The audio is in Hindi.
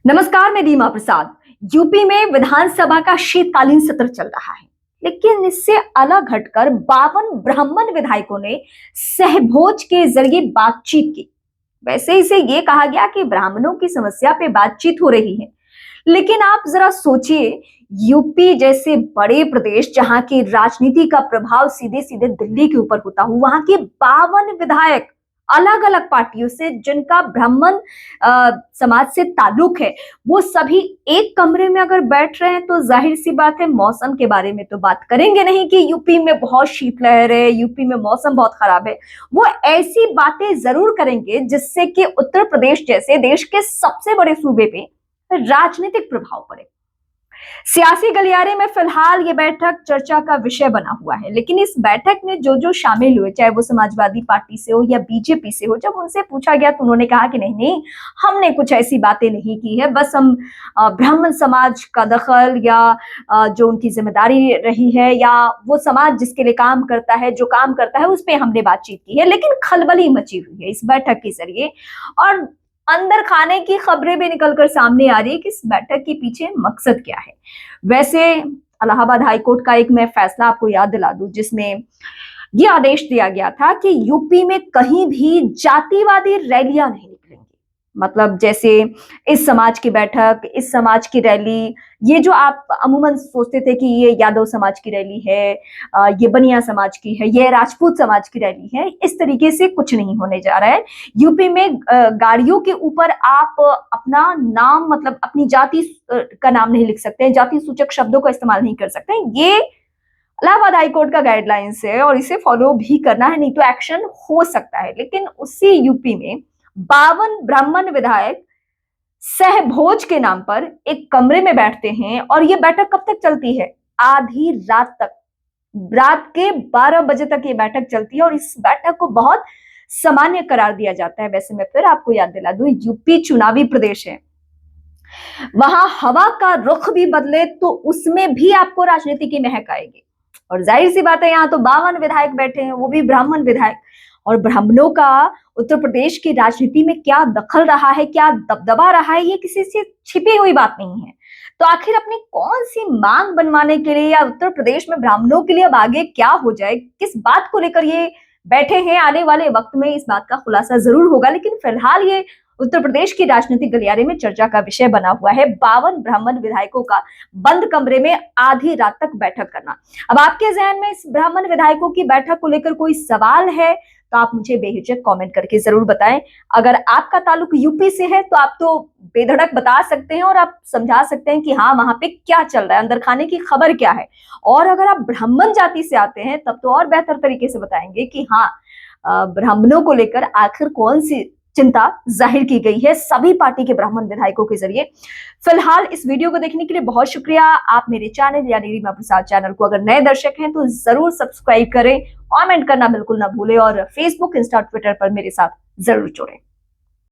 नमस्कार, मैं रीमा प्रसाद। यूपी में विधानसभा का शीतकालीन सत्र चल रहा है, लेकिन इससे अलग हटकर 52 ब्राह्मण विधायकों ने सहभोज के जरिए बातचीत की। वैसे इसे ये कहा गया कि ब्राह्मणों की समस्या पे बातचीत हो रही है, लेकिन आप जरा सोचिए, यूपी जैसे बड़े प्रदेश जहां की राजनीति का प्रभाव सीधे सीधे दिल्ली के ऊपर होता हो, वहां के 52 विधायक अलग अलग पार्टियों से जिनका ब्राह्मण समाज से ताल्लुक है, वो सभी एक कमरे में अगर बैठ रहे हैं तो जाहिर सी बात है मौसम के बारे में तो बात करेंगे नहीं कि यूपी में बहुत शीतलहर है, यूपी में मौसम बहुत खराब है। वो ऐसी बातें जरूर करेंगे जिससे कि उत्तर प्रदेश जैसे देश के सबसे बड़े सूबे पे राजनीतिक प्रभाव पड़े। सियासी गलियारे में फिलहाल ये बैठक चर्चा का विषय बना हुआ है, लेकिन इस बैठक में जो जो शामिल हुए, चाहे वो समाजवादी पार्टी से हो या बीजेपी से हो, जब उनसे पूछा गया तो उन्होंने कहा कि नहीं नहीं, हमने कुछ ऐसी बातें नहीं की है, बस हम ब्राह्मण समाज का दखल या जो उनकी जिम्मेदारी रही है या वो समाज जिसके लिए काम करता है, जो काम करता है, उस पर हमने बातचीत की है। लेकिन खलबली मची हुई है इस बैठक के जरिए, और अंदर खाने की खबरें भी निकलकर सामने आ रही है कि इस बैठक के पीछे मकसद क्या है। वैसे इलाहाबाद हाईकोर्ट का एक मैं फैसला आपको याद दिला दूं, जिसमें ये आदेश दिया गया था कि यूपी में कहीं भी जातिवादी रैलियां नहीं निकलेंगी। मतलब जैसे इस समाज की बैठक, इस समाज की रैली, ये जो आप अमूमन सोचते थे कि ये यादव समाज की रैली है, ये बनिया समाज की है, ये राजपूत समाज की रैली है, इस तरीके से कुछ नहीं होने जा रहा है। यूपी में गाड़ियों के ऊपर आप अपना नाम, मतलब अपनी जाति का नाम नहीं लिख सकते, जाति सूचक शब्दों का इस्तेमाल नहीं कर सकते। ये इलाहाबाद हाईकोर्ट का गाइडलाइंस है और इसे फॉलो भी करना है, नहीं तो एक्शन हो सकता है। लेकिन उसी यूपी में 52 ब्राह्मण विधायक सहभोज के नाम पर एक कमरे में बैठते हैं, और ये बैठक कब तक चलती है? आधी रात तक, रात के 12 बजे तक ये बैठक चलती है, और इस बैठक को बहुत सामान्य करार दिया जाता है। वैसे मैं फिर आपको याद दिला दूं, यूपी चुनावी प्रदेश है, वहां हवा का रुख भी बदले तो उसमें भी आपको राजनीति की महक आएगी। और जाहिर सी बात है, यहाँ तो 52 विधायक बैठे हैं, वो भी ब्राह्मण विधायक, और ब्राह्मणों का उत्तर प्रदेश की राजनीति में क्या दखल रहा है, क्या दबदबा रहा है, ये किसी से छिपी हुई बात नहीं है। तो आखिर अपनी कौन सी मांग बनवाने के लिए, या उत्तर प्रदेश में ब्राह्मणों के लिए अब आगे क्या हो जाए, किस बात को लेकर ये बैठे हैं, आने वाले वक्त में इस बात का खुलासा जरूर होगा। लेकिन फिलहाल ये उत्तर प्रदेश की राजनीतिक गलियारे में चर्चा का विषय बना हुआ है, 52 ब्राह्मण विधायकों का बंद कमरे में आधी रात तक बैठक करना। अब आपके जहन में इस ब्राह्मण विधायकों की बैठक को लेकर कोई सवाल है तो आप मुझे बेहिचक कमेंट करके जरूर बताएं। अगर आपका ताल्लुक यूपी से है तो आप तो बेधड़क बता सकते हैं और आप समझा सकते हैं कि हाँ, वहां पे क्या चल रहा है, अंदर खाने की खबर क्या है। और अगर आप ब्राह्मण जाति से आते हैं तब तो और बेहतर तरीके से बताएंगे कि हाँ, ब्राह्मणों को लेकर आखिर कौन सी चिंता जाहिर की गई है सभी पार्टी के ब्राह्मण विधायकों के जरिए। फिलहाल इस वीडियो को देखने के लिए बहुत शुक्रिया। आप मेरे चैनल यानी रीमा प्रसाद चैनल को अगर नए दर्शक हैं तो जरूर सब्सक्राइब करें, कमेंट करना बिल्कुल ना भूलें, और फेसबुक, इंस्टा, ट्विटर पर मेरे साथ जरूर जुड़ें।